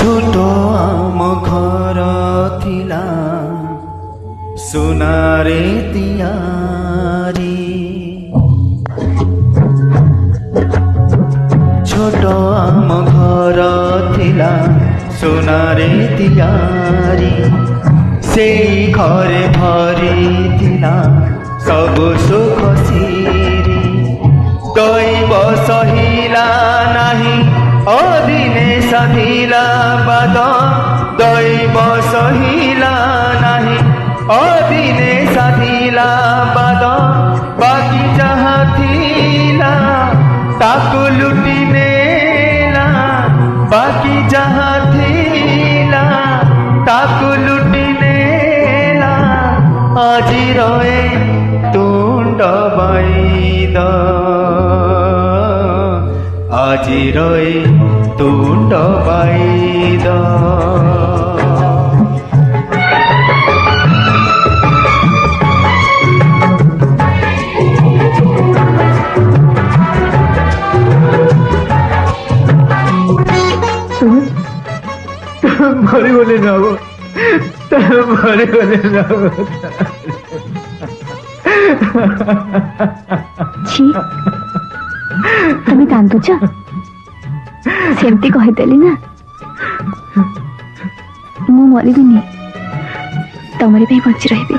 छोट आम घर थिला सुनारे तियारी छोट आम घर थिला सुनारे तियारी से घरे भरी थिला सब सुख सिरी दैव सहिला नाही अदिने साधिला बाद दैव सहिला नाही अदिने साधिला बाद बाकी जहा थिला ताकु लुटी नेला बाकी जहा थिला ताकु लुटी नेला आजी रहे तुंड बाईद आजी रहे तुंड बाईद মরে বলে যাব মরে বলে যাব ছি তুমি কান্দুଛ ସେମିତି କହିଦେଲି ନା ମୁଁ ମରିବିନି ତମରି ପାଇଁ ବଞ୍ଚି ରହିବି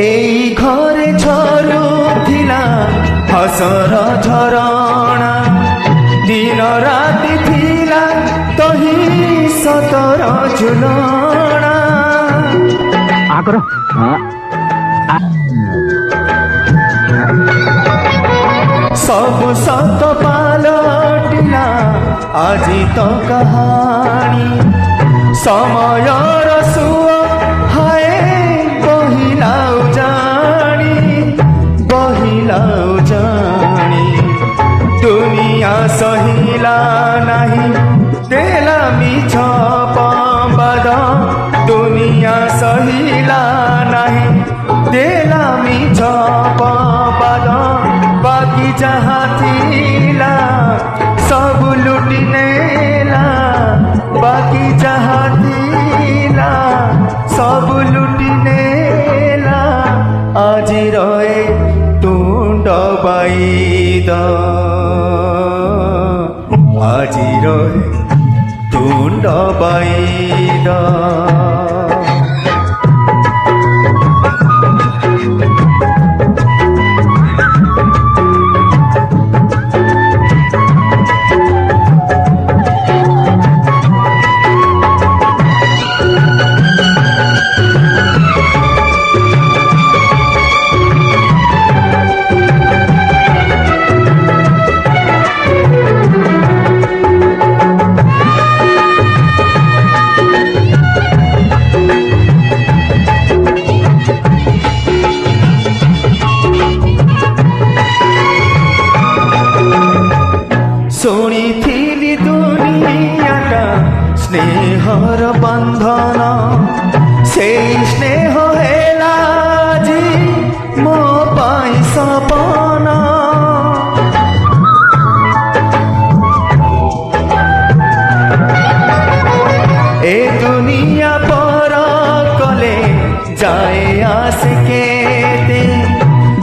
এই ঘরে ঝরুথিলা হসর ঝরଣା দিন রাতি থিলা তহি সতর ঝুলଣା আগর ସବୁ ସତ ପାଲଟିଲା ଆଜି ତ କାହାଣୀ ସମୟର ସୁଅ ହାଏ ବହିଲାଉ ଜାଣି ଦୁନିଆ ସହିଲା ନାହିଁ ଦେଲା ମିଛ ପବାଦ ଦୁନିଆ ସହିଲା ନାହିଁ ଦେଲା ମିଛ ପବାଦ बाकी जहाँ थीला सब लुटी नेला बाकी जहाँ थीला सब लुटी नेला आज रहे तुंड बाईद आज रहे तुंड बाईद ଶୁଣିଥିଲି ଦୁନିଆଟା ସ୍ନେହର ବନ୍ଧନ ସେଇ ସ୍ନେହ ହେଲା ଆଜି ମୋ ପାଇଁ ସପନ ଏ ଦୁନିଆ ପର କଲେ ଯାଏ ଆସେ କେତେ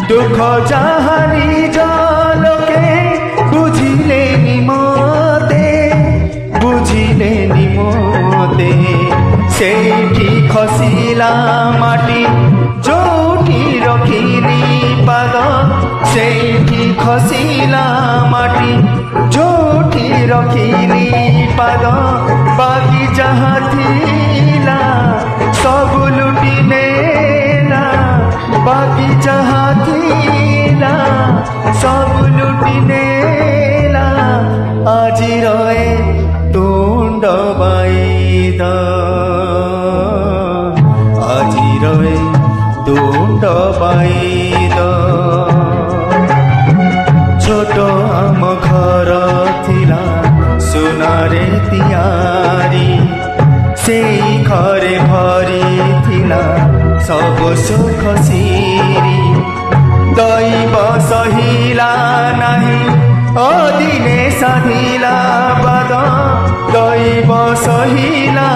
ଦୁଃଖ ଯାହା ନିଜ ଲୋକେ ବୁଝିଲେନି ମତେ ସେଇଠି ଖସିଲା ମାଟି ଯୋଉଠି ରଖିଲି ପାଦ ସେଇଠି ଖସିଲା ମାଟି ଯୋଉଠି ରଖିଲି ପାଦ ବାକି ଯାହା ଥିଲା ସବୁ ଲୁଟି ନେଲା ବାକି ଯାହା ଥିଲା ସବୁ ଲୁଟି ନେଲା ଆଜି ରହେ तुंड बाईद आजी रहे तुंड बाईद छोट आम घर थिला सुनारे तियारी से घरे भरी थिला सब सुख सिरी दैव सहिला नाही अदिने साधिला बाद दैव सहिला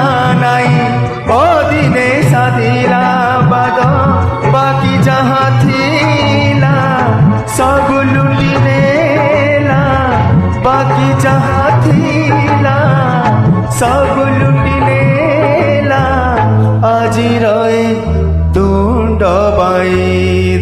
नाई पदिने साथिला बाद बाकी जहाँ थिला सब लुटिनेला बाकी जहाँ थिला सब लुटिनेला আজি रहे तुंड बाई